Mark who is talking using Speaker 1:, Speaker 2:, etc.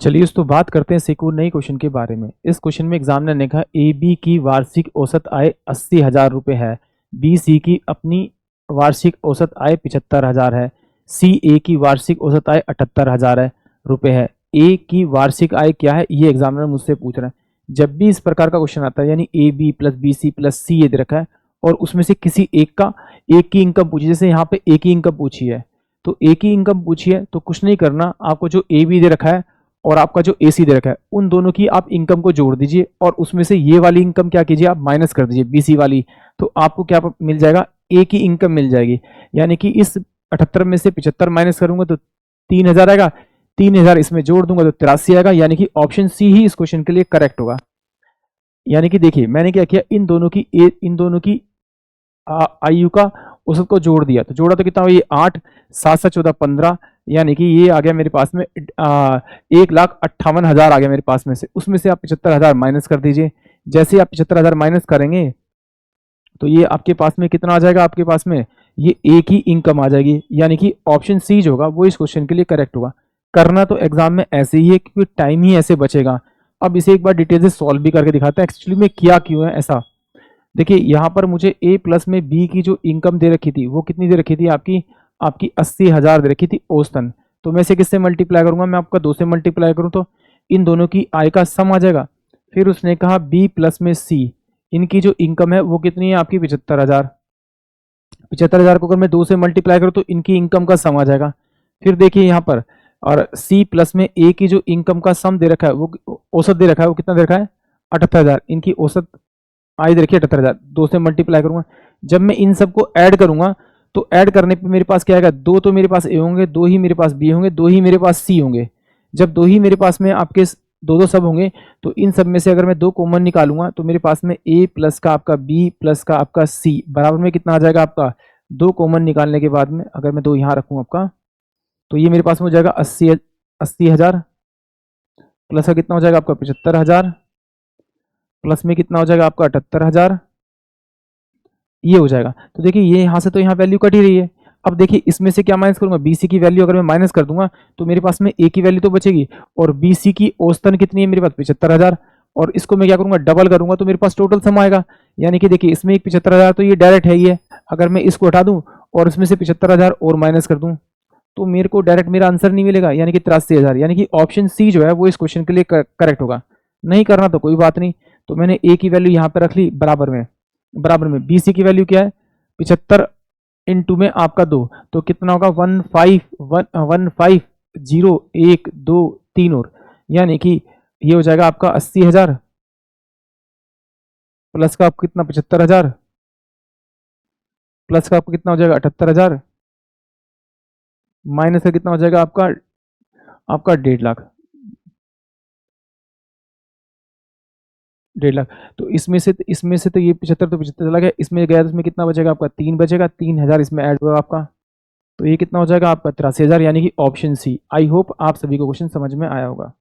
Speaker 1: चलिए दोस्तों बात करते हैं एक और नई क्वेश्चन के बारे में। इस क्वेश्चन में एग्जामिनर ने कहा ए बी की वार्षिक औसत आय 80,000 रुपये है, बी सी की अपनी वार्षिक औसत आय 75,000 है, सी ए की वार्षिक औसत आय 78,000 रुपये है। ए की वार्षिक आय क्या है ये एग्जामिनर मुझसे पूछ रहा है। जब भी इस प्रकार का क्वेश्चन आता है यानी A B plus B C plus C ये दे रखा है और उसमें से किसी एक की इनकम पूछी, जैसे यहाँ पे ए की इनकम पूछी है तो ए की इनकम पूछी है तो कुछ नहीं करना, आपको जो ए बी दे रखा है और आपका जो एसी दे रखा है उन दोनों की आप इनकम को जोड़ दीजिए और उसमें से ये वाली इनकम क्या कीजिए आप माइनस कर दीजिए बीसी वाली, तो आपको क्या मिल जाएगा ए की इनकम मिल जाएगी। यानी कि इस 78 में से 75 माइनस करूंगा तो 3,000 आएगा, 3,000 इसमें जोड़ दूंगा तो 83 आएगा। यानी कि ऑप्शन सी ही इस क्वेश्चन के लिए करेक्ट होगा। यानी कि देखिए मैंने क्या किया, इन दोनों की आयु का औसत को जोड़ दिया, तो जोड़ा तो कितना हुआ ये 8, 7 से 14 15, यानी कि ये आ गया मेरे पास में 1,58,000 आ गया मेरे पास में से। उसमें से आप 75,000 माइनस कर दीजिए। जैसे आप 75,000 माइनस करेंगे तो ये आपके पास में कितना आ जाएगा, आपके पास में ये एक ही इनकम आ जाएगी। यानी कि ऑप्शन सी जो होगा वो इस क्वेश्चन के लिए करेक्ट होगा। करना तो एग्जाम में ऐसे ही है क्योंकि टाइम ही ऐसे बचेगा। अब इसे एक बार डिटेल से सॉल्व भी करके दिखाते हैं एक्चुअली में क्या क्यों है ऐसा। देखिए यहाँ पर मुझे ए प्लस में बी की जो इनकम दे रखी थी वो कितनी दे रखी थी, आपकी 80,000 दे रखी थी औसतन। तो मैं इसे किससे मल्टीप्लाई करूंगा, मैं आपका 2 से मल्टीप्लाई करूं तो इन दोनों की आय का सम आ जाएगा। फिर उसने कहा बी प्लस में सी, इनकी जो इनकम है वो कितनी है आपकी 75,000। 75,000 को अगर मैं 2 से मल्टीप्लाई करूं तो इनकी इनकम का सम आ जाएगा। फिर देखिए यहाँ पर और सी प्लस में ए की जो इनकम का सम दे रखा है वो औसत दे रखा है, वो कितना दे रखा है 78,000। इनकी औसत आय देखिए 78,000, 2 से मल्टीप्लाई करूंगा। जब मैं इन सबको ऐड करूंगा तो ऐड करने पे मेरे पास क्या आएगा, 2 तो मेरे पास ए होंगे, 2 ही मेरे पास बी होंगे, 2 ही मेरे पास सी होंगे। जब 2 ही मेरे पास में आपके 2 सब होंगे तो इन सब में से अगर मैं 2 कॉमन निकालूंगा तो मेरे पास में ए प्लस का आपका बी प्लस का आपका सी बराबर में कितना आ जाएगा आपका 2 कॉमन निकालने के बाद में अगर मैं 2 यहाँ रखूँ आपका तो ये मेरे पास में हो जाएगा 80,000 प्लस का कितना हो जाएगा आपका 75,000 प्लस में कितना हो जाएगा आपका 78,000, ये हो जाएगा। तो देखिए ये यहाँ से तो यहाँ वैल्यू कट ही रही है। अब देखिए इसमें से क्या माइनस करूंगा, बीसी की वैल्यू अगर मैं माइनस कर दूंगा तो मेरे पास में ए की वैल्यू तो बचेगी और बीसी की औसतन कितनी है मेरे पास 75,000, और इसको मैं क्या करूंगा डबल करूंगा तो मेरे पास टोटल सम आएगा। यानी कि देखिए इसमें एक 75,000 तो ये डायरेक्ट है ही है, अगर मैं इसको हटा दूं और इसमें से 75,000 और माइनस कर दूं तो मेरे को डायरेक्ट मेरा आंसर नहीं मिलेगा, यानी कि 83,000। यानी कि ऑप्शन सी जो है वो इस क्वेश्चन के लिए करेक्ट होगा। नहीं करना तो कोई बात नहीं, तो मैंने ए की वैल्यू यहाँ पे रख ली बराबर में बी सी की वैल्यू क्या है 75 इंटू में आपका 2, तो कितना होगा 15,0,1,2,3 और यानी कि ये हो जाएगा आपका 80,000 प्लस का आपको कितना 75,000 प्लस का आपको कितना हो जाएगा 78,000 माइनस का कितना हो जाएगा आपका 1,50,000 1,50,000। तो इसमें से तो ये 75 तो 75 चला गया, इसमें गया तो इसमें कितना बचेगा आपका 3 बचेगा, 3,000 इसमें ऐड होगा आपका, तो ये कितना हो जाएगा आपका 83,000। यानी कि ऑप्शन सी। आई होप आप सभी को क्वेश्चन समझ में आया होगा।